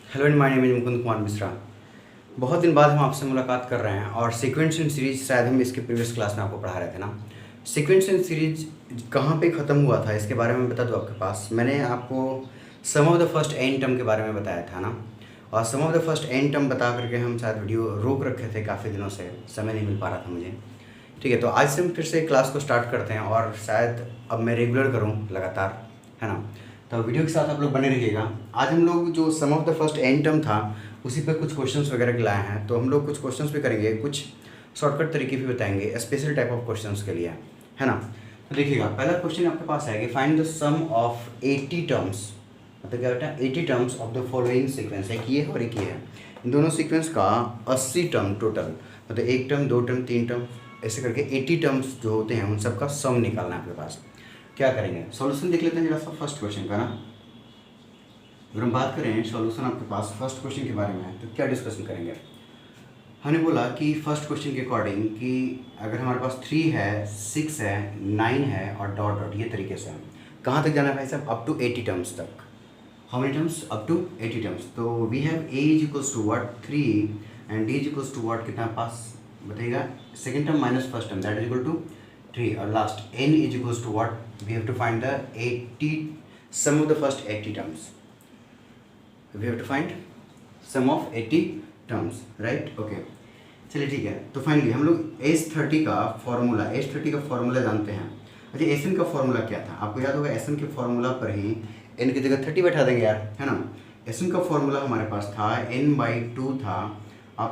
Hello and my name is Mukund Kumar Mishra. बहुत दिन बाद हम आपसे मुलाकात कर रहे हैं और सीक्वेंस इन सीरीज शायद हम इसके प्रीवियस क्लास में आपको पढ़ा रहे थे ना। सीक्वेंस इन सीरीज कहाँ पे ख़त्म हुआ था इसके बारे में बता दूँ आपके पास। मैंने आपको sum of the first N term के बारे में बताया था ना, और sum of the first N term बता करके हम शायद वीडियो रोक रखे थे काफ़ी दिनों से, समय नहीं मिल पा रहा था मुझे। ठीक है, तो आज से हम फिर से क्लास को स्टार्ट करते हैं और शायद अब मैं रेगुलर करूँ लगातार, है ना। तो वीडियो के साथ आप लोग बने रहिएगा। आज हम लोग जो sum of the first N term था उसी पर कुछ क्वेश्चंस वगैरह के लाए हैं, तो हम लोग कुछ क्वेश्चंस भी करेंगे, कुछ शॉर्टकट तरीके भी बताएंगे स्पेशल टाइप ऑफ क्वेश्चंस के लिए, है ना। तो देखिएगा, पहला क्वेश्चन आपके पास आएगा, find the sum of 80 terms. मतलब क्या बेटा, 80 terms of the following sequence. एक ये है और एक ये है, इन दोनों सीक्वेंस का 80 टर्म टोटल, मतलब एक टर्म, दो टर्म, तीन टर्म, ऐसे करके 80 टर्म्स जो होते हैं उन सब का सम निकालना है आपके पास। क्या करेंगे, सॉल्यूशन देख लेते हैं जरा सा फर्स्ट क्वेश्चन का ना। अगर हम बात करें सॉल्यूशन आपके पास फर्स्ट क्वेश्चन के बारे में, तो क्या डिस्कशन करेंगे। हमने बोला कि फर्स्ट क्वेश्चन के अकॉर्डिंग कि अगर हमारे पास 3 है, 6 है, 9 है और डॉट डॉट, ये तरीके से कहाँ तक जाना है भाई साहब, अप टू 80 टर्म्स तक। How many terms, up to 80 terms. तो we have A is equals to what 3 and D is equals to what, कितना पास बताइएगा, second term minus first term, that is equal to 3, और last N is equals to what, we have to find the 80 sum of the first 80 terms. We have to find sum of 80 terms, right. Okay, चलिए ठीक है। तो finally हम लोग S30 का formula जानते हैं। अच्छा, एस एन का फॉर्मूला क्या था आपको याद होगा, एस एन के फॉर्मूला पर ही एन की जगह 30 बैठा देंगे यार, है ना। एस एन का फॉर्मूला हमारे पास था n/2 था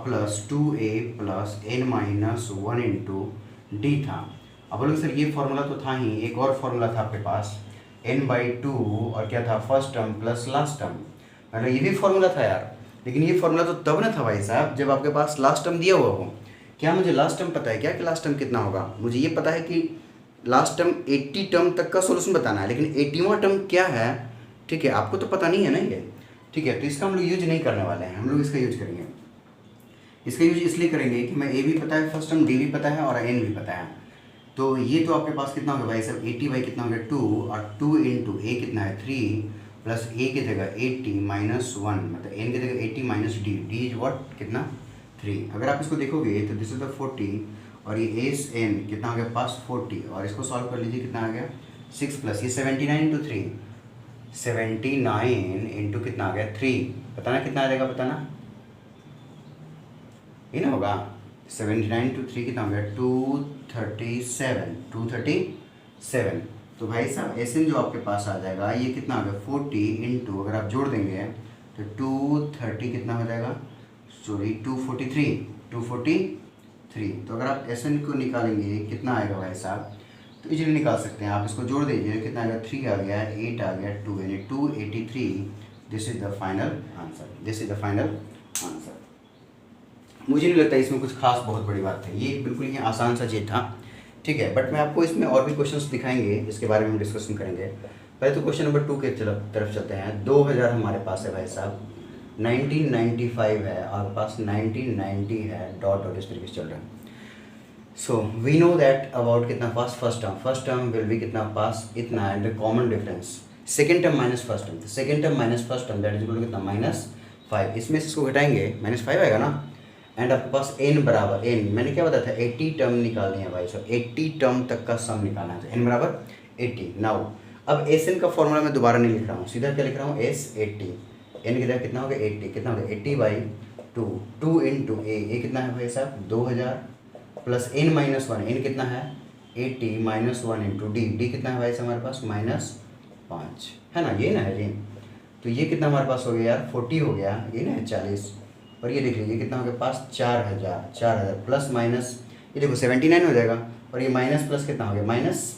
plus 2a plus n-1 into D था। अब बोलोगे सर ये फॉर्मूला तो था ही, एक और फॉर्मूला था आपके पास n/2 और क्या था, first term plus last term. मतलब ये भी फॉर्मूला था यार, लेकिन ये फॉर्मूला तो तब ना था भाई साहब जब आपके पास लास्ट टर्म दिया हुआ हो। क्या मुझे लास्ट टर्म पता है क्या कि लास्ट टर्म कितना होगा, मुझे ये पता है कि लास्ट टर्म 80 टर्म तक का सॉल्यूशन बताना है, लेकिन 80वां टर्म क्या है, ठीक है, आपको तो पता नहीं है ना ये। ठीक है, तो इसका हम लोग यूज नहीं करने वाले हैं, हम लोग इसका यूज करेंगे। इसका यूज इसलिए करेंगे कि मैं ए भी पता है फर्स्ट टर्म, डी भी पता है और एन भी पता है। तो ये तो आपके पास कितना होगा भाई साहब, 80 बाई कितना होगा 2, और 2 इंटू ए कितना है 3, प्लस ए की जगह 80 माइनस 1, मतलब एन की जगह 80 minus D, D is what, कितना 3। अगर आप इसको देखोगे तो दिस इज द 40, और ये एस एन कितना हो गया पास 40, और इसको सॉल्व कर लीजिए कितना आ गया 6 प्लस ये 79 इंटू 3, 79 इंटू कितना आ गया 3, बताना कितना आ जाएगा, बताना ये ना होगा 79 इंटू 3 कितना हो गया 237। तो भाई साहब एस एन जो आपके पास आ जाएगा ये कितना आ गया 40 इंटू, अगर आप जोड़ देंगे तो 230 कितना हो जाएगा, सॉरी 243। तो अगर आप एस एन को निकालेंगे कितना आएगा भाई साहब, तो इजीली निकाल सकते हैं आप, इसको जोड़ दीजिए कितना आएगा, 3 आ गया, 8 आ गया, 2 यानी 283। This is the final answer. मुझे नहीं लगता इसमें कुछ खास बहुत बड़ी बात है, ये बिल्कुल ही आसान सा चीज़ था, ठीक है। बट मैं आपको इसमें और भी क्वेश्चंस दिखाएंगे जिसके बारे में हम डिस्कशन करेंगे। पहले तो क्वेश्चन नंबर 2 के तरफ चलते हैं। 2000 हमारे पास है भाई साहब, 1995 है और पास 1990 है, डॉट डॉट इस तरीके से चल रहा है। So we know that about कितना पास फर्स्ट टर्म विल बी कितना पास इतना, and common difference second term minus first term, second term minus first term that is equal to कितना -5, इसमें से इसको घटाएंगे -5 आएगा ना, एंड आपके पास n बराबर n, मैंने क्या बताया था 80 टर्म निकालनी है भाई साहब, 80 टर्म तक का सम निकालना है, तो n बराबर 80। नाउ अब एस एन का फॉर्मूला मैं दोबारा नहीं लिख रहा हूँ, सीधा क्या लिख रहा हूँ S80, n की जगह कितना हो गया 80, कितना हो गया 80/2, 2 इंटू ए कितना है भाई साहब 2000, प्लस n-1, n कितना है 80 माइनस 1 इंटू डी कितना है भाई साहब हमारे पास -5, है ना, ये ना है जी। तो ये कितना हमारे पास हो गया यार 40 हो गया, ये ना है 40, और ये देख लीजिए कितना हो गया पास 4000 प्लस माइनस, ये देखो 79 हो जाएगा, और ये माइनस प्लस कितना हो गया माइनस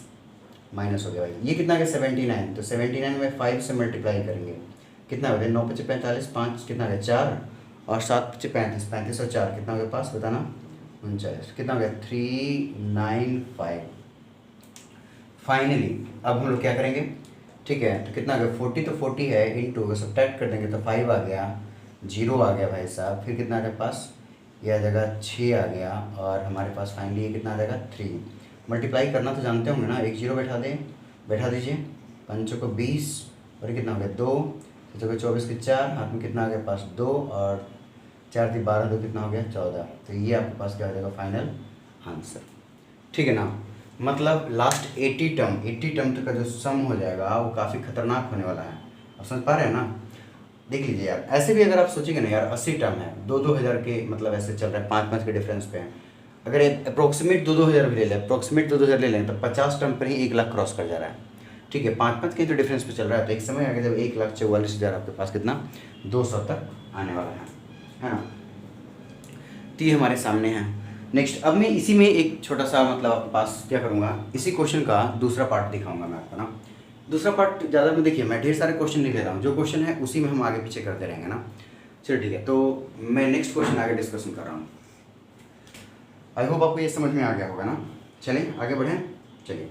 हो गया भाई, ये कितना हो गया 79, तो 79 में 5 से मल्टीप्लाई करेंगे कितना हो गया 9 × 5 = 45, 5 कितना हो गया 4, और 7 × 5 = 35, और 4 कितना हो गया पास बताना 39, कितना हो गया 395। फाइनली अब हम लोग क्या करेंगे, ठीक है, तो कितना आ गया 40, तो 40 है इंटू सब्ट्रैक्ट कर देंगे तो 5 आ गया, 0 आ गया भाई साहब, फिर कितना आ गया पास, ये आ जाएगा 6 आ गया, और हमारे पास फाइनली ये कितना आ जाएगा 3। मल्टीप्लाई करना तो जानते होंगे ना, एक 0 बैठा दीजिए, 5 को 20, और ये कितना हो गया 2, तो चलो 24 के 4, हाथ में कितना आ गया पास 2, और 4 थी 12, 2 कितना हो गया 14। तो ये आपके पास क्या हो जाएगा फाइनल आंसर। ठीक है ना। मतलब लास्ट 80 टर्म तक का जो सम हो जाएगा वो काफ़ी खतरनाक होने वाला है। आप समझ पा रहे हैं ना। देख लीजिए यार, ऐसे भी अगर आप सोचेंगे ना यार, 80 टर्म है, 2-2 हज़ार के मतलब ऐसे चल रहा है, 5-5 के डिफरेंस पे है। अगर अप्रोक्सीमेट 2-2 हज़ार भी ले लें, अप्रोक्सीमेट 2-2 हज़ार ले लें, तो 50 टर्म पर ही 1 लाख क्रॉस कर जा रहा है। ठीक है, 5-5 के तो डिफरेंस पे चल रहा है, तो एक समय आगे जब 1,44,000 आपके पास कितना 200 तक आने वाला है ना। तो ये हमारे सामने है। नेक्स्ट, अब मैं इसी में एक छोटा सा मतलब आपके पास क्या करूँगा, इसी क्वेश्चन का दूसरा पार्ट दिखाऊंगा मैं आपको ना। दूसरा पार्ट ज़्यादा में देखिए, मैं ढेर सारे क्वेश्चन नहीं ले रहा हूँ, जो क्वेश्चन है उसी में हम आगे पीछे करते रहेंगे ना। चलिए ठीक है, तो मैं नेक्स्ट क्वेश्चन आगे डिस्कशन कर रहा हूँ। आई होप आपको ये समझ में आ गया होगा ना। चलिए आगे बढ़ें। चलिए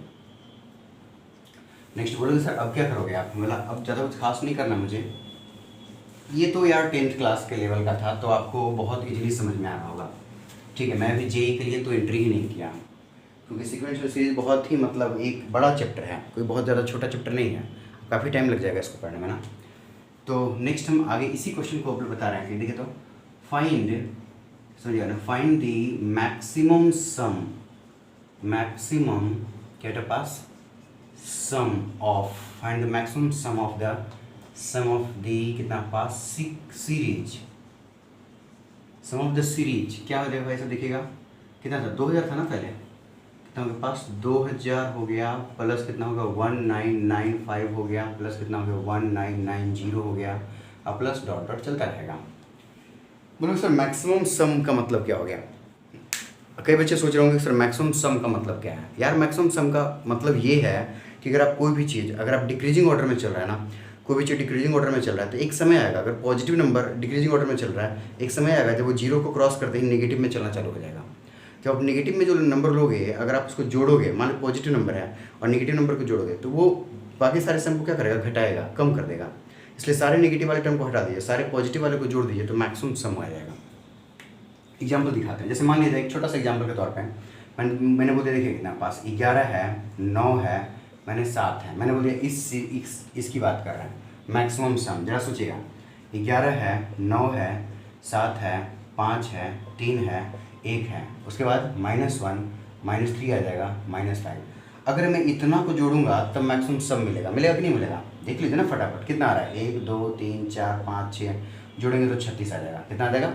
नेक्स्ट बोलोगे सर अब क्या करोगे आप, मतलब अब ज़्यादा कुछ खास नहीं करना मुझे। ये तो यार 10th क्लास के लेवल का था, तो आपको बहुत इजीली समझ में आ रहा होगा। ठीक है, मैं अभी जेई के लिए तो एंट्री ही नहीं किया, क्योंकि सीक्वेंशियल सीरीज बहुत ही मतलब एक बड़ा चैप्टर है, कोई बहुत ज़्यादा छोटा चैप्टर नहीं है, काफ़ी टाइम लग जाएगा इसको पढ़ने में ना। तो नेक्स्ट हम आगे इसी क्वेश्चन को बता रहे हैं कि देखिए, तो फाइंड, समझिएगा ना, find the maximum sum, maximum क्या है पास sum of, find the maximum sum of the कितना पास series, sum of the series क्या हो जाएगा, ऐसा देखिएगा कितना था, 2000 था ना पहले, कितना हो गया पास 2000 हो गया, प्लस कितना होगा 1995 हो गया, प्लस कितना हो गया 1990 हो गया, अब प्लस डॉट डॉट चलता रहेगा। बोलो सर मैक्सिमम सम का मतलब क्या हो गया। कई बच्चे सोच रहे होंगे सर मैक्सिमम सम का मतलब क्या है। यार मैक्सिमम सम का मतलब ये है कि अगर आप कोई भी चीज़, अगर आप डिक्रीजिंग ऑर्डर में चल रहा है ना, कोई भी चीज़ डिक्रीजिंग ऑर्डर में चल रहा है, तो एक समय आएगा, अगर पॉजिटिव नंबर डिक्रीजिंग ऑर्डर में चल रहा है, एक समय आएगा जब वो जीरो को क्रॉस करते ही नेगेटिव में चलना चालू हो जाएगा। जब आप नेगेटिव में जो नंबर लोगे, अगर आप उसको जोड़ोगे, मान लो पॉजिटिव नंबर है और नेगेटिव नंबर को जोड़ोगे, तो वो बाकी सारे सम को क्या करेगा, घटाएगा, कम कर देगा। इसलिए सारे नेगेटिव वाले टर्म को हटा दीजिए, सारे पॉजिटिव वाले को जोड़ दीजिए, तो मैक्सिमम सम आ जाएगा। एग्जाम्पल दिखाते हैं, जैसे मान लीजिए एक छोटा सा एग्जाम्पल के तौर पे मैंने बोल दिया, देखिए कितना पास 11 है, 9 है, मैंने 7 है, मैंने बोल दिया इसकी बात कर रहे हैं मैक्सिमम सम। जरा सोचिएगा, 11 है, 9 है, 7 है, 5 है, 3 है, 1 है, उसके बाद -1, -3 आ जाएगा, -5। अगर मैं इतना को जोड़ूंगा तब मैक्सिमम सम मिलेगा, मिलेगा कि नहीं मिलेगा, देख लीजिए ना फटाफट कितना आ रहा है, 1 2 3 4 5 6, जोड़ेंगे तो 36 आ जाएगा, कितना आ जाएगा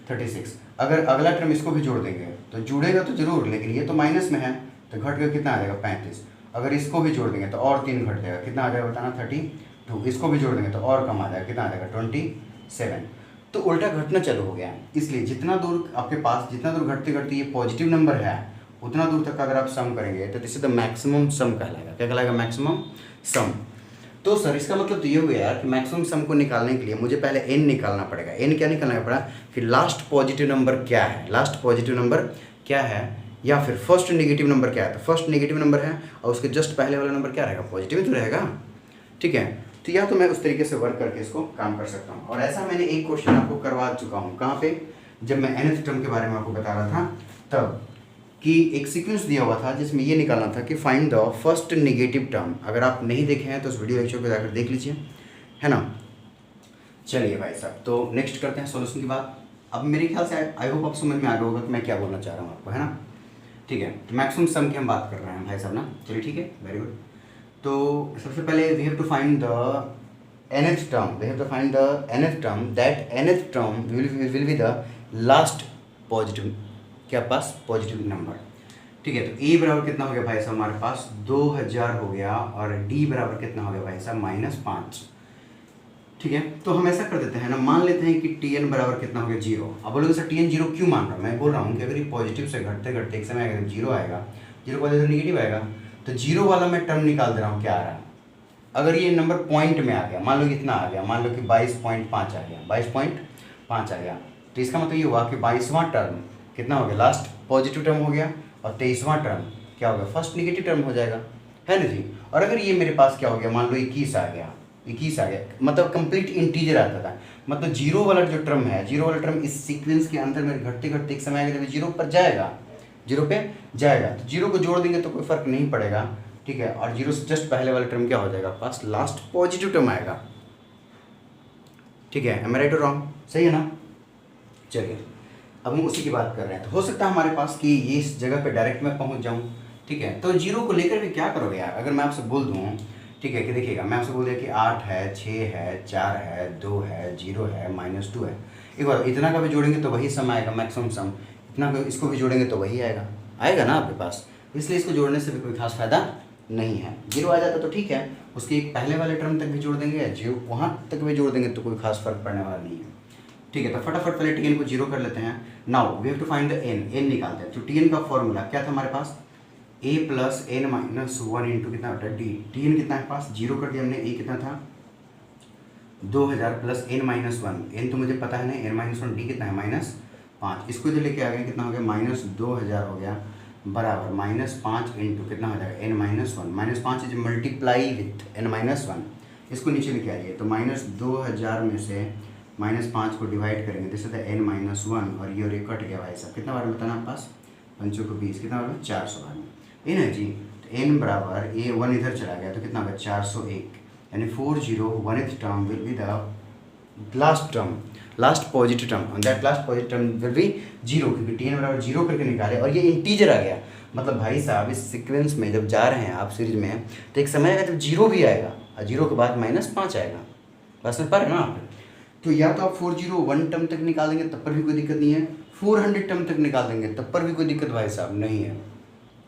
36। अगर अगला टर्म इसको भी जोड़ देंगे तो जुड़ेगा तो जरूर, लेकिन ये तो माइनस में है, तो घट कर कितना आ जाएगा 35। अगर इसको भी जोड़ देंगे तो और 3 घट जाएगा, कितना आ जाएगा बताना 32। इसको भी जोड़ देंगे तो और कम आ जाएगा, कितना आ जाएगा 27। तो उल्टा घटना चालू हो गया है। इसलिए जितना दूर आपके पास, जितना दूर घटते घटते ये पॉजिटिव नंबर है, उतना दूर तक अगर आप सम करेंगे तो दिस इज द मैक्सिमम सम कहलाएगा। क्या कहलाएगा, मैक्सिमम सम। तो सर इसका मतलब तो ये हो गया यार कि मैक्सिमम सम को निकालने के लिए मुझे पहले एन निकालना पड़ेगा। एन क्या निकालना पड़ा कि लास्ट पॉजिटिव नंबर क्या है, लास्ट पॉजिटिव नंबर क्या है, या फिर फर्स्ट नेगेटिव नंबर क्या है। तो फर्स्ट नेगेटिव नंबर है और उसके जस्ट पहले वाला नंबर क्या रहेगा, पॉजिटिव ही तो रहेगा। ठीक है, तो या तो मैं उस तरीके से वर्क करके इसको काम कर सकता हूँ। और ऐसा मैंने एक क्वेश्चन आपको करवा चुका हूँ, कहाँ पे, जब मैं nth टर्म के बारे में आपको बता रहा था तब, कि एक सीक्वेंस दिया हुआ था जिसमें ये निकालना था कि find the first negative term. अगर आप नहीं देखे हैं तो उस वीडियो लेक्चर को जाकर देख लीजिए, है ना। चलिए भाई साहब, तो नेक्स्ट करते हैं सॉल्यूशन की बात। अब मेरे ख्याल से आई होप आप समझ में आ गया होगा कि मैं क्या बोलना चाह रहा हूँ आपको, है ना। ठीक है, तो मैक्सिमम सम की हम बात कर रहे हैं भाई साहब ना। चलिए ठीक है, वेरी गुड। तो सबसे पहले we have to find the nth term, we have to find the nth term, that nth term will be the last positive, क्या पास पॉजिटिव नंबर। ठीक है, तो ए बराबर कितना हो गया भाई साहब हमारे पास 2000 हो गया, और डी बराबर कितना हो गया भाई साहब -5। ठीक है, तो हम ऐसा कर देते हैं ना, मान लेते हैं कि टी एन बराबर कितना हो गया 0। अब बोलोगे सर टी एन 0 क्यों मान रहा हूँ, मैं बोल रहा हूँ कि अगर ये पॉजिटिव से घटते घटते एक समय आएगा 0 आएगा, 0 के बाद नेगेटिव आएगा, तो 0 वाला मैं टर्म निकाल दे रहा हूँ क्या आ रहा है। अगर ये नंबर पॉइंट में आ गया, मान लो कितना आ गया, मान लो कि 22.5 आ गया, 22.5 आ गया, तो इसका मतलब ये हुआ कि 22वां टर्म कितना हो गया, लास्ट पॉजिटिव टर्म हो गया, और 23वां टर्म क्या हो गया, फर्स्ट नेगेटिव टर्म हो जाएगा, है ना जी। और अगर ये मेरे पास क्या हो गया, मान लो 21 आ गया, 21 आ गया, मतलब कंप्लीट इंटीजर आता था, मतलब 0 वाला जो टर्म है, 0 वाला टर्म इस सीक्वेंस के अंदर में घटते घटते एक समय आएगा जब 0 पर जाएगा, 0 पे जाएगा, तो 0 को जोड़ देंगे तो कोई फर्क नहीं पड़ेगा। ठीक है, और 0 से जस्ट पहले वाला टर्म क्या हो जाएगा, पास लास्ट पॉजिटिव टर्म आएगा। ठीक है, एम आई राइट और रॉन्ग, सही है ना। चलिए अब हम उसी की बात कर रहे हैं, तो हो सकता है हमारे पास कि ये इस जगह पे डायरेक्ट मैं पहुंच जाऊं, ठीक है। तो जीरो को लेकर भी क्या करोगे यार, अगर मैं आपसे बोल दूं, ठीक है, कि देखिएगा मैं आपसे बोल दिया कि 8 है, 6 है, 4 है, 2 है, 0 है, -2 है। एक बार इतना का भी जोड़ेंगे तो वही सम आएगा, मैक्सिमम सम। इतना को इसको भी जोड़ेंगे तो वही आएगा, आएगा ना आपके पास। इसलिए इसको जोड़ने से भी कोई खास फायदा नहीं है। 0 आ जाता तो ठीक है, उसके पहले वाले टर्म तक भी जोड़ देंगे, या 0 वहाँ तक भी जोड़ देंगे तो कोई खास फर्क पड़ने वाला नहीं है, ठीक है। तो फटाफट पहले टी एन को 0 कर लेते हैं। Now we have to find the N निकालते हैं। तो टी एन का फॉर्मूला क्या था हमारे पास, a plus N minus 1 into कितना होता है डी। टी एन कितना है पास, 0 कर दिया हमने। ए कितना था 2000 प्लस एन माइनस 1, एन तो मुझे पता है ना, एन माइनस 1, डी कितना है -5। इसको इधर लेके आ गए, कितना हो गया -2000 हो गया, बराबर -5 इंटू कितना हो जाएगा n minus 1। -5 is multiply with n minus 1। इसको नीचे लेके आइए, तो -2000 में से -5 को डिवाइड करेंगे, जैसे था n माइनस 1, और ये कट गया भाई साहब। कितना बार बताना आपके पास, 5 को 20, कितना बार 400 बार में, ये ना जी। तो n बराबर ये 1 इधर चला गया तो कितना होगा 401, यानी 401th term will be the last term, last positive term, that last positive term will B 0, क्योंकि टी एन बराबर 0 करके निकाले और ये इंटीजर आ गया। मतलब भाई साहब इस सीक्वेंस में जब जा रहे हैं आप सीरीज में, तो एक समय आएगा जब 0 भी आएगा और 0 के बाद -5 आएगा। बस में पर है ना आप, तो या तो आप 401 टर्म तक निकाल देंगे तब पर भी कोई दिक्कत नहीं है, 400 टर्म तक निकाल देंगे तब पर भी कोई दिक्कत भाई साहब नहीं है।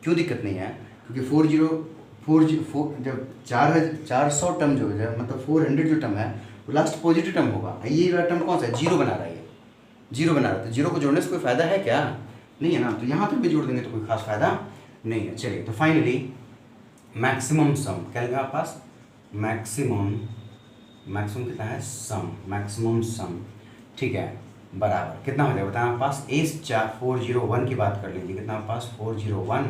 क्यों दिक्कत नहीं है, क्योंकि 4 जब 400 टर्म जो है, मतलब 400 जो टर्म है वो लास्ट पॉजिटिव टर्म होगा। ये वाला टर्म कौन सा है, 0 बना रहा है, ये 0 बना रहा है, तो 0 को जोड़ने से कोई फ़ायदा है क्या, नहीं है ना। तो यहाँ तक भी जोड़ देंगे तो कोई खास फायदा नहीं है। चलिए तो फाइनली मैक्सिमम सम क्या लगा आपके पास, मैक्सिमम कितना है सम, मैक्सिमम सम, ठीक है, बराबर कितना हो जाएगा बताना आपके पास। इस 401 की बात कर लीजिए, कितना आपके पास 401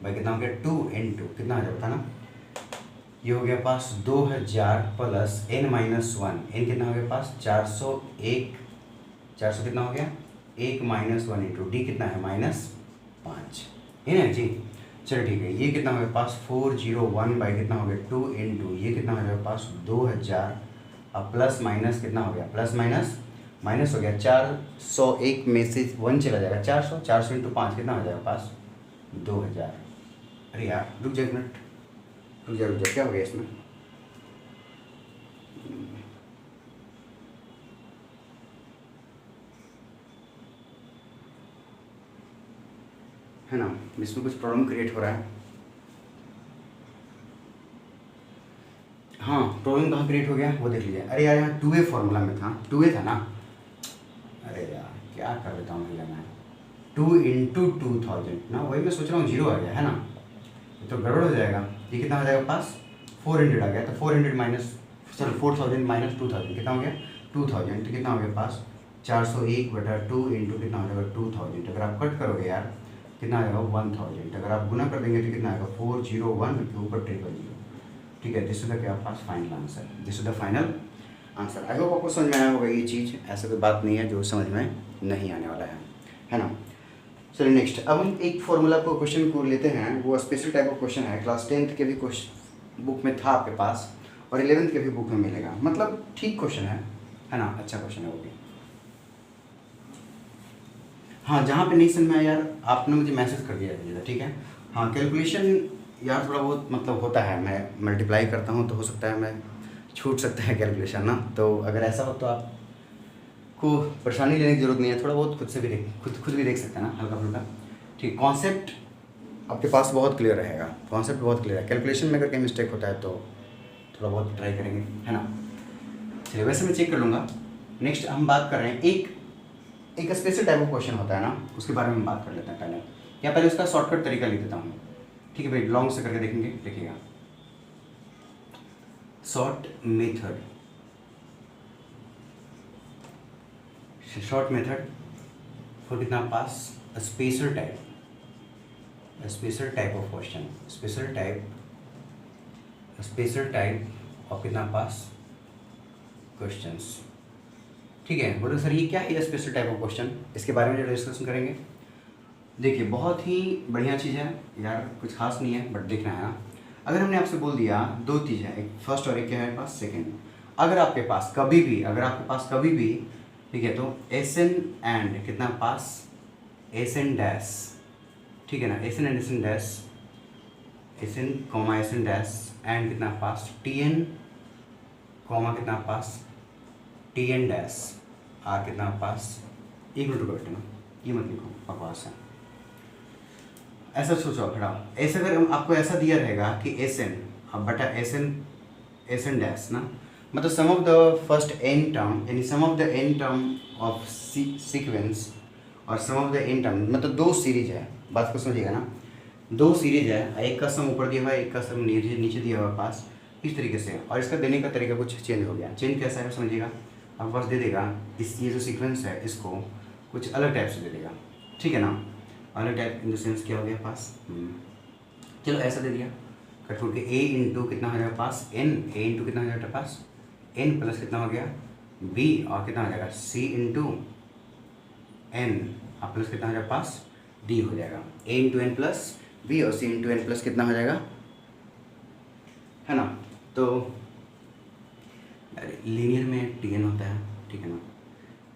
भाई कितना हो गया 2 इंटू कितना हो जाएगा बताना, ये हो गया पास 2000 प्लस n माइनस 1, n कितना हो गया पास 401, 400 कितना हो गया 1 माइनस 1 इंटू डी कितना है -5, है ना जी। चलो ठीक है, ये कितना हो गया पास 401 बाई कितना हो गया 2 इंटू ये कितना हो गया पास 2000, अब प्लस माइनस कितना हो गया, प्लस माइनस माइनस हो गया 401 में से 1 चला जाएगा 400, 400 इंटू 5 कितना हो जाएगा पास 2000। अरे यार रुक जाए एक मिनट, रुक जा क्या हो गया इसमें, है ना, इसमें कुछ प्रॉब्लम क्रिएट हो रहा है। हाँ प्रॉब्लम कहाँ क्रिएट हो गया वो देख लीजिए। अरे यार यहाँ 2a फॉर्मूला में था, 2a था ना, अरे यार क्या कर देता हूँ भैया मैं, 2 इंटू 2000 ना, वही मैं सोच रहा हूँ 0 आ गया है ना, तो गड़बड़ हो जाएगा। ये कितना हो जाएगा पास 400 आ गया, तो 400 माइनस 4000 माइनस 2000 कितना हो गया 2000, तो कितना हो गया पास 401/2 इंटू कितना हो जाएगा 2000। अगर आप कट करोगे यार कितना आएगा 1000, अगर आप गुना कर देंगे तो कितना आएगा 401 के ऊपर 000, ठीक है। दिस इज द क्या पास final answer, this is the final answer. I hope आपको समझ में आया होगा ये चीज़, ऐसा कोई बात नहीं है जो समझ में नहीं आने वाला है ना। चलिए नेक्स्ट, अब हम एक फॉर्मूला को क्वेश्चन को लेते हैं, वो स्पेशल टाइप ऑफ क्वेश्चन है, क्लास 10th के भी क्वेश्चन बुक में था आपके पास और 11th के भी बुक में मिलेगा, मतलब ठीक क्वेश्चन है ना, अच्छा क्वेश्चन है वो भी। हाँ जहाँ पे नहीं समझ में आया यार आपने मुझे मैसेज कर दिया, ठीक है। हाँ कैलकुलेशन यार थोड़ा बहुत मतलब होता है, मैं मल्टीप्लाई करता हूँ तो हो सकता है मैं छूट सकता है कैलकुलेशन ना, तो अगर ऐसा हो तो आप को परेशानी लेने की जरूरत नहीं है, थोड़ा बहुत खुद से भी खुद भी देख सकते हैं ना हल्का फुल्का, ठीक। कॉन्सेप्ट आपके पास बहुत क्लियर रहेगा, कॉन्सेप्ट बहुत क्लियर है, कैलकुलेशन में अगर कहीं मिस्टेक होता है तो थोड़ा बहुत ट्राई करेंगे है ना। चलिए वैसे मैं चेक कर लूँगा। नेक्स्ट हम बात कर रहे हैं एक स्पेशल टाइप ऑफ क्वेश्चन होता है ना, उसके बारे में हम बात कर लेते हैं पहले, या पहले उसका शॉर्टकट तरीका लिख देता हूँ, ठीक है भाई, लॉन्ग से करके देखेंगे, देखिएगा शॉर्ट मेथड फॉर कितना पास special type of question, special type of कितना पास क्वेश्चंस, ठीक है। बोलो सर ये क्या है स्पेशल टाइप ऑफ क्वेश्चन, इसके बारे में जो डिस्कशन करेंगे। देखिए बहुत ही बढ़िया चीज़ है यार, कुछ खास नहीं है बट देखना है ना। अगर हमने आपसे बोल दिया दो चीज़ है, एक फर्स्ट और एक क्या है पास सेकंड, अगर आपके पास कभी भी ठीक है, तो एस एन एंड कितना पास एस एन डैश, ठीक है ना, S N and S N dash, S N comma S N dash and कितना पास टी एन कॉमा कितना पास टी एन डैश आर कितना पास इक्वल टू बेटा ना, ये मत लिखो बकवास है। ऐसा सोचो खड़ा, ऐसे अगर आपको ऐसा दिया रहेगा कि एस एन अब बटा एस एन डैश ना, मतलब sum of the first N term, यानी sum of the N term of sequence और sum of the N term, मतलब दो सीरीज है, बात को समझिएगा ना, दो सीरीज है, एक का सम ऊपर दिया हुआ है, एक का सम नीचे दिया हुआ है पास, इस तरीके से, और इसका देने का तरीका कुछ चेंज हो गया। चेंज कैसा है समझिएगा, आपके पास दे देगा इस ये जो सीक्वेंस है इसको कुछ अलग टाइप से दे देगा, ठीक है ना, अलग टाइप इन द सेंस क्या हो गया पास, चलो ऐसा दे दिया कट के ए इंटू कितना हो जाएगा पास एन, ए इंटू कितना हो जाएगा पास एन प्लस कितना हो गया बी, और कितना हो जाएगा सी इंटू एन और प्लस कितना हो जाएगा पास डी हो जाएगा, ए इंटू एन प्लस बी और सी इंटू एन प्लस कितना हो जाएगा, है ना। तो लीनियर में टी एन होता है, ठीक है ना,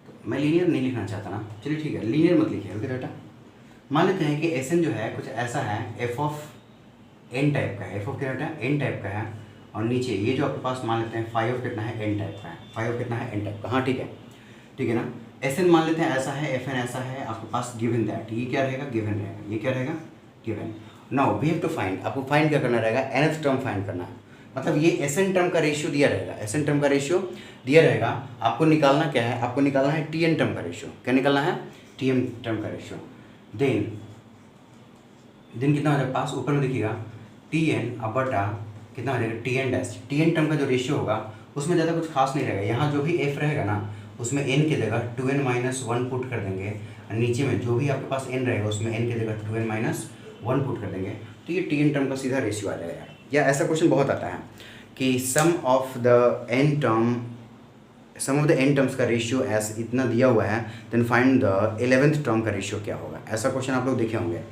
तो मैं लीनियर नहीं लिखना चाहता ना, चलिए ठीक है लीनियर मत लिखिए, ओके बेटा। मान लेते हैं कि एस एन जो है कुछ ऐसा है एफ ऑफ एन टाइप का है, एफ ऑफ क्या बेटा एन टाइप का है, और नीचे ये जो आपके पास मान लेते हैं फाइव ऑफ कितना है एन टाइप का है, फाइव ऑफ कितना है एन टाइप का, हाँ ठीक है ना। एस एन मान लेते हैं ऐसा है, एफ एन ऐसा है आपके पास, गिवन दैट, ये क्या रहेगा गिवन रहेगा, ये क्या रहेगा given. Now we have to find, आपको फाइंड क्या करना रहेगा, nth टर्म फाइंड करना है, मतलब ये एस एन टर्म का रेशियो दिया रहेगा, एस एन टर्म का रेशियो दिया रहेगा, आपको निकालना क्या है, आपको निकालना है टी एन टर्म का रेशियो, क्या निकालना है टी एन टर्म का रेशियो। देन कितना हो जाएगा पास, ऊपर में देखिएगा टी एन अब बटा कितना हो जाएगा T N dash, T N term का जो रेशियो होगा उसमें ज़्यादा कुछ खास नहीं रहेगा, यहाँ जो भी एफ रहेगा ना उसमें एन की जगह 2n - 1 पुट कर देंगे, और नीचे में जो भी आपके पास एन रहेगा उसमें एन की जगह 2n - 1 पुट कर देंगे, तो ये टी एन टर्म का सीधा रेशियो आ जाएगा। या ऐसा क्वेश्चन बहुत आता है कि sum of the N terms का रेशियो ऐस इतना दिया हुआ है, then find the 11th term का रेशियो क्या होगा, ऐसा क्वेश्चन आप लोग देखे होंगे,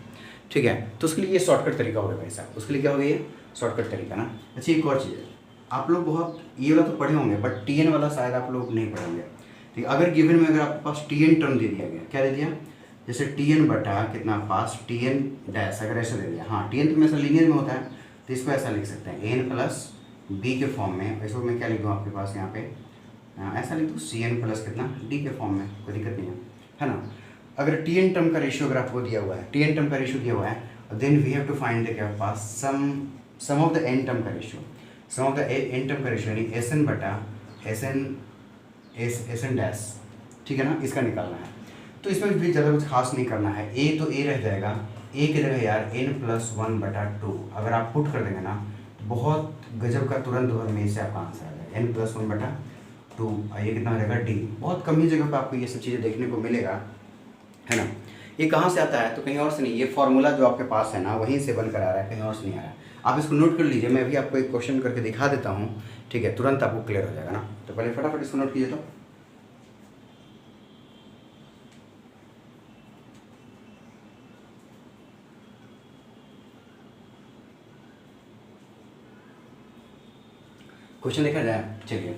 ठीक है। तो उसके लिए ये शॉर्टकट तरीका होगा भाई साहब, उसके लिए क्या होगा ये शॉर्टकट तरीका ना। अच्छा एक और चीज़ है, आप लोग बहुत ये वाला तो पढ़े होंगे बट टी एन वाला शायद आप लोग नहीं पढ़ेंगे, ठीक है। अगर गिवन में अगर आपके पास टी एन टर्म दे दिया गया, क्या दे दिया, जैसे टी एन बटा कितना पास टी एन डैश, अगर ऐसा दे दिया, हाँ टी एन तो ऐसा लीनियर में होता है तो इसको ऐसा लिख सकते हैं एन प्लस बी के फॉर्म में, इसको मैं क्या लिख दूँ आपके पास यहाँ पे ऐसा लिख दूँ सी एन प्लस कितना डी के फॉर्म में, कोई दिक्कत नहीं है ना। अगर टी एन टर्म का रेशियो अगर आपको दिया हुआ है, टी एन टर्म का रेशियो दिया हुआ है, then we have to find the क्या पास sum of the N term का ratio, sum of the N term का रेशियो यानी एस एन बटा एस एन डैश, ठीक है ना, इसका निकालना है। तो इसमें भी ज़्यादा कुछ खास नहीं करना है, ए तो ए रह जाएगा, ए की जगह यार n+1/2 अगर आप पुट कर देंगे ना बहुत गजब का तुरंत भर में से आपका आंसर आ जाएगा, n+1/2, ये कितना हो जाएगा डी। बहुत कम ही जगह पर आपको ये सब चीज़ें देखने को मिलेगा, है ना। ये कहाँ से आता है तो कहीं और से नहीं, ये फॉर्मूला जो आपके पास है ना वहीं से बन कर आ रहा है, कहीं और से नहीं आ रहा है। आप इसको नोट कर लीजिए, मैं अभी आपको एक क्वेश्चन करके दिखा देता हूँ, ठीक है, तुरंत आपको क्लियर हो जाएगा ना। तो पहले फटाफट इसको नोट कीजिए। तो क्वेश्चन देखा जाए, चलिए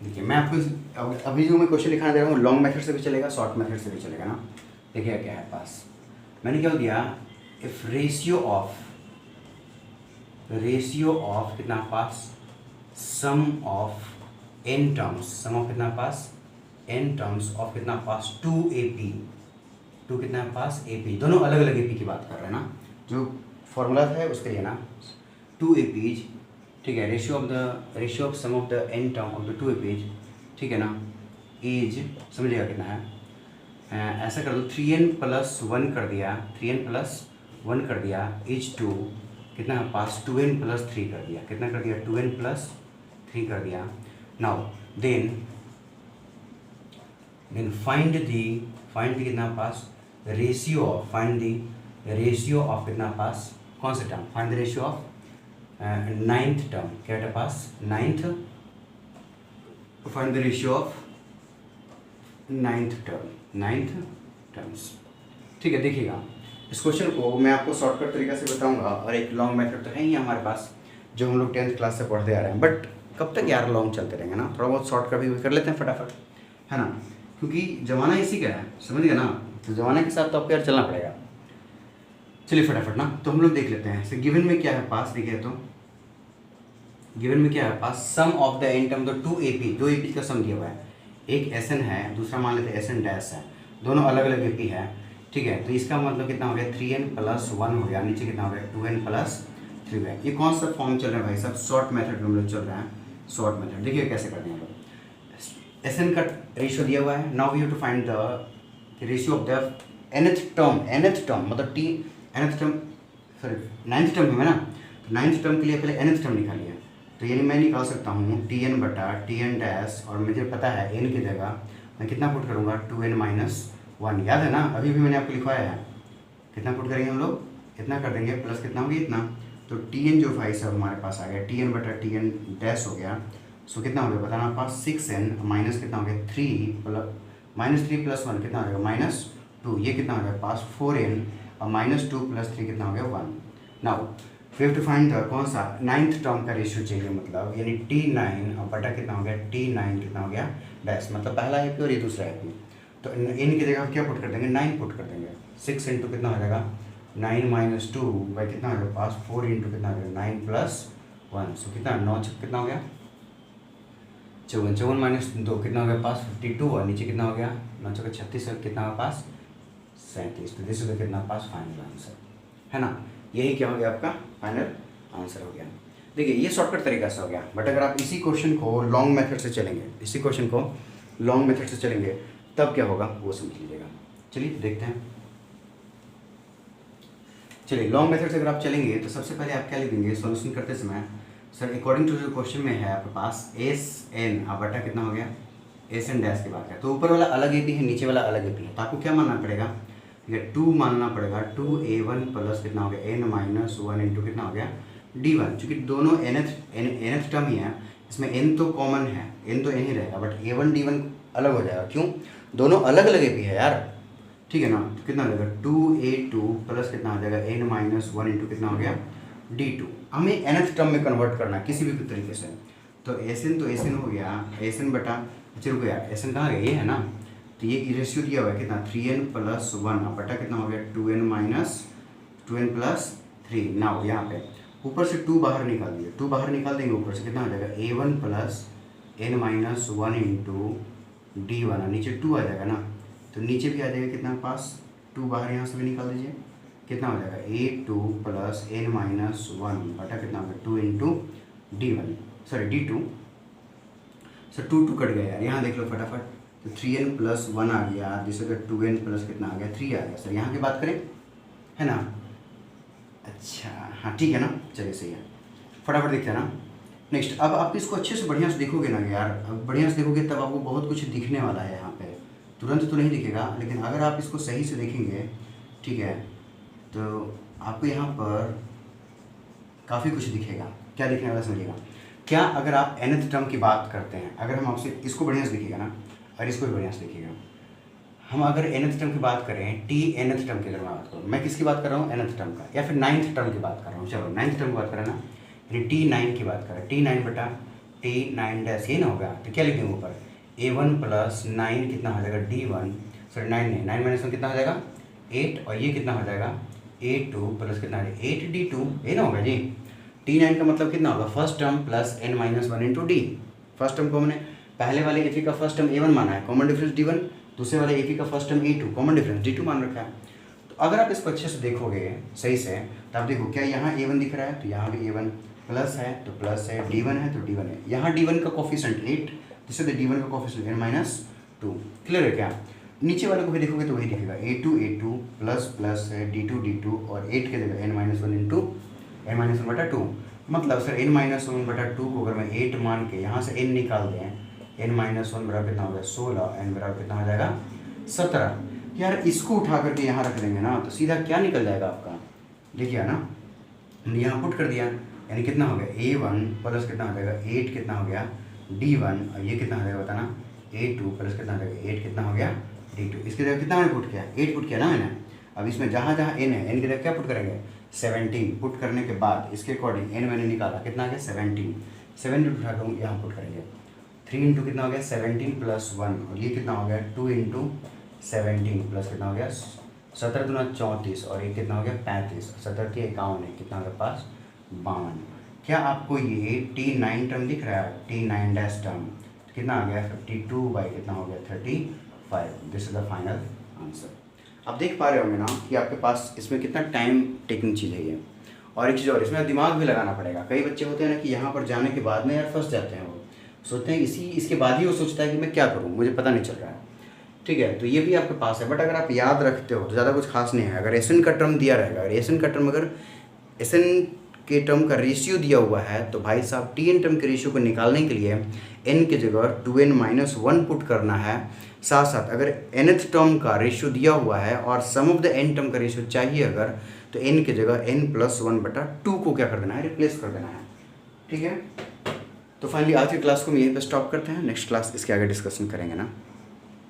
देखिए मैं आपको अभी जो मैं क्वेश्चन दिखाने दे रहा हूँ लॉन्ग मेथड से भी चलेगा, शॉर्ट मेथड से भी चलेगा ना। देखिए क्या है पास, मैंने क्या दिया, इफ रेशियो ऑफ कितना पास sum of N terms, sum of कितना पास एन टर्म्स ऑफ कितना पास 2AP, 2 कितना पास AP, दोनों अलग अलग AP की बात कर रहे हैं ना, जो फॉर्मूला है उसके लिए ना 2APs, ठीक है। Ratio of sum of the N term of the 2APs, ठीक है ना, इज समझिएगा कितना है, ऐसा कर दो 3n+1 कर दिया, 3n+1 कर दिया इज 2 कितना है पास 2n+3 कर दिया, कितना कर दिया 2n+3 कर दिया। नाउ देन फाइंड द कितना पास ratio of, find the ratio of कितना पास कौन से term, find the ratio of 9th term, क्या है पास 9th, find the ratio of 9th terms, ठीक है। देखिएगा इस क्वेश्चन को मैं आपको शॉर्टकट तरीका से बताऊंगा और एक लॉन्ग मेथड तो है ही हमारे पास, जो हम लोग 10th क्लास से पढ़ते आ रहे हैं। बट कब तक यार लॉन्ग चलते रहेंगे ना, थोड़ा बहुत शॉर्ट कभी कर लेते हैं फटाफट, है ना, क्योंकि ज़माना इसी का है, समझ गए ना, तो ज़माने के साथ तो आपको यार चलना पड़ेगा। चलिए फटाफट ना, तो हम लोग देख लेते हैं। गिवन में क्या है पास, देखिए तो गिवन में क्या है पास, sum of the N term, तो 2AP, 2AP का सम दिया हुआ है, एक SN है, दूसरा मान लेते हैं SN डैश है, दोनों अलग अलग AP है, ठीक है। तो इसका मतलब कितना हो गया, 3n + 1 हो गया, नीचे कितना हो गया 2n + 3 हो गया। ये कौन सा फॉर्म चल रहा है भाई साहब, शॉर्ट मेथड में हम लोग चल रहे हैं, शॉर्ट मेथड। देखिए कैसे करते हैं हम लोग, SN का रेशियो दिया हुआ है, now we have to find the ratio of the nth term मतलब nth term, sorry 9th term है ना, तो 9th टर्म के लिए पहले nth टर्म निकालिए। तो यानी मैं निकाल सकता हूँ Tn डैश, और मुझे पता है n की जगह मैं कितना पुट करूँगा 2n - 1, याद है ना, अभी भी मैंने आपको लिखवाया है। कितना पुट करेंगे हम लोग, इतना कर देंगे, प्लस कितना होगी इतना, तो Tn जो भाई साहब हमारे पास आ गया, Tn डैश हो गया, सो कितना हो गया बताना आपके पास 6n माइनस कितना हो गया 3 + 1 कितना हो जाएगा -2, ये कितना हो गया पास 4n, और -2 + 3 कितना हो गया 1। Now we have to find the कौन सा 9th टर्म का रेशियो चाहिए, मतलब यानी T9 और बटा कितना हो गया T9 कितना हो गया डैश, मतलब पहला AP और ये दूसरा AP। तो इन की जगह क्या पुट कर देंगे 9 पुट कर देंगे, 6 × कितना हो जाएगा 9 - 2 बाई कितना हो जाएगा पास 4 × कितना हो जाएगा 9 + 1, सो कितना 9 कितना हो गया 54 - 2 कितना हो गया पास 52, और नीचे कितना हो गया 9 × 36 कितना हो पास 37। तो दिस इज कितना पास फाइनल आंसर, है ना, यही क्या हो गया आपका फाइनल आंसर हो गया। देखिए ये शॉर्टकट तरीका से हो गया, बट अगर आप इसी क्वेश्चन को लॉन्ग मेथड से चलेंगे, तब क्या होगा वो समझ लीजिएगा। चलिए देखते हैं। चलिए लॉन्ग मेथड से अगर आप चलेंगे तो सबसे पहले आप क्या लिखेंगे सॉल्यूशन करते समय, सर अकॉर्डिंग टू जो क्वेश्चन में है आपके पास SN अब बटा कितना हो गया SN डैश की बात है, तो ऊपर वाला अलग AP है, नीचे वाला अलग AP है, तो आपको क्या मानना पड़ेगा, ठीक है 2 मानना पड़ेगा, 2A1 प्लस कितना हो गया n - 1 × कितना हो गया D1, चूँकि दोनों nth टर्म ही है, इसमें n तो कॉमन है, n तो n ही रहेगा, बट A1 D1 अलग हो जाएगा, क्यों, दोनों अलग अलग AP है यार, ठीक है ना। तो कितना हो जाएगा 2A2 प्लस कितना हो जाएगा n - 1 × कितना हो गया D2। हमें nth टर्म में कन्वर्ट करना है किसी भी तरीके से, तो SN हो गया, SN बटा रुक गया, SN कहाँ गया, ये है ना, तो ये रेशियो दिया हुआ है कितना 3n + 1 बटा कितना हो गया 2n + 3। नाउ यहाँ पे ऊपर से 2 बाहर निकाल दिए, 2 बाहर निकाल देंगे, ऊपर से कितना हो जाएगा A1 + n - 1 × D1, नीचे 2 आ जाएगा ना, तो नीचे भी आ जाएगा कितना पास 2 बाहर यहाँ से भी निकाल दीजिए, कितना हो जाएगा A2 + n - 1 बटा कितना हो गया 2 × D1, sorry D2, sir 2 cut गया यार, यहाँ देख लो फटाफट, तो 3n + 1 आ गया, जिससे कि 2n + कितना आ गया 3 आ गया। सर यहाँ की बात करें, है ना, अच्छा हाँ ठीक है ना, चलिए सही है, फटाफट देखते हैं ना। नेक्स्ट, अब आप इसको अच्छे से बढ़िया से देखोगे ना यार, अब बढ़िया से देखोगे तब आपको बहुत कुछ दिखने वाला है यहाँ पे, तुरंत तो नहीं दिखेगा, लेकिन अगर आप इसको सही से देखेंगे, ठीक है, तो आपको यहाँ पर काफ़ी कुछ दिखेगा। क्या दिखने वाला समझिएगा, क्या अगर आप nth टर्म की बात करते हैं, अगर हम आपसे इसको बढ़िया से देखिएगा ना, और इसको भी बढ़िया से देखिएगा, हम अगर nth टर्म की बात करें, nth टर्म की अगर मैं बात करूँ, मैं किसकी बात कर रहा हूँ nth टर्म का, या फिर 9th टर्म की बात कर रहा हूँ, चलो 9th टर्म की बात करें ना, यानी T9 की बात करें, T9 बटा T9 डैश, ये ना होगा, तो क्या लिखेंगे ऊपर A1 + 9 कितना हो जाएगा D1, सॉरी 9 नहीं, 9 - 1 कितना हो जाएगा 8, और ये कितना हो जाएगा A2 प्लस कितना है 8D2, ये ना होगा जी। T9 का मतलब कितना होगा first term plus n - 1 × D, first term को हमने पहले वाले AP का फर्स्ट टर्म A1 माना है, कॉमन डिफरेंस D1, दूसरे वाले AP का first term A2, common difference D2 मान रखा है। तो अगर आप इसको अच्छे से देखोगे सही से, तो आप देखो क्या यहाँ A1 दिख रहा है, तो यहाँ भी A1 प्लस है तो प्लस है, D1 है तो D1 है, यहाँ D1 का कोफिशिएंट 8, जिससे D1 का कोफिशिएंट n - 2, क्लियर है क्या। नीचे वाले को भी देखोगे तो वही दिखेगा A2 प्लस प्लस है D2 और 8 के जगह n - 1 × n - 1/2, मतलब सर n - 1/2 को अगर मैं 8 मान के यहाँ से n निकाल दें, n - 1 बराबर कितना हो गया 16, n बराबर कितना हो जाएगा 17। यार इसको उठा करके यहाँ रख देंगे ना, तो सीधा क्या निकल जाएगा आपका, देखिए ना, हमने यहाँ पुट कर दिया, यानी कितना हो गया A1 प्लस कितना हो जाएगा 8 कितना हो गया D1, और ये कितना हो जाएगा बताना A2 प्लस कितना हो जाएगा 8 कितना हो गया D2। इसके जगह कितना मैंने पुट किया 8 पुट किया ना मैंने। अब इसमें जहाँ जहाँ n है, n की जगह क्या पुट करेंगे 17 पुट करने के बाद इसके अकॉर्डिंग n मैंने निकाला, कितना आ गया 17, 7 उठा कर यहाँ पुट करेंगे, 3 इंटू कितना हो गया 17 प्लस 1, और ये कितना हो गया 2 इंटू 17 प्लस कितना हो गया 17 दूना 34, और ये कितना हो गया 35, 17 की 51 है, कितना हो गया पास 52। क्या आपको ये T9 टर्म दिख रहा है, T9 डैश टर्म कितना आ गया 52 बाई कितना हो गया 35। This is the final answer. आप देख पा रहे होंगे ना कि आपके पास इसमें कितना टाइम टेकिंग चीज़ है ये। और एक चीज़ और, इसमें दिमाग भी लगाना पड़ेगा। कई बच्चे होते हैं ना कि यहाँ पर जाने के बाद में यार फंस जाते हैं, वो सोचते हैं इसके बाद ही वो सोचता है कि मैं क्या करूँ, मुझे पता नहीं चल रहा है। ठीक है, तो ये भी आपके पास है, बट अगर आप याद रखते हो तो ज़्यादा कुछ खास नहीं है। अगर एस एन का टर्म दिया रहेगा, अगर एस एन का टर्म अगर एस एन के टर्म का रेशियो दिया हुआ है तो भाई साहब टी एन टर्म के रेशियो को निकालने के लिए एन की जगह 2n-1 पुट करना है। साथ साथ अगर nth टर्म का रेशियो दिया हुआ है और sum of the n term का रेशियो चाहिए अगर, तो n की जगह n+1/2 को क्या कर देना है, रिप्लेस कर देना है। ठीक है, तो फाइनली आज की क्लास को हम यहीं पर स्टॉप करते हैं। नेक्स्ट क्लास इसके आगे डिस्कशन करेंगे ना।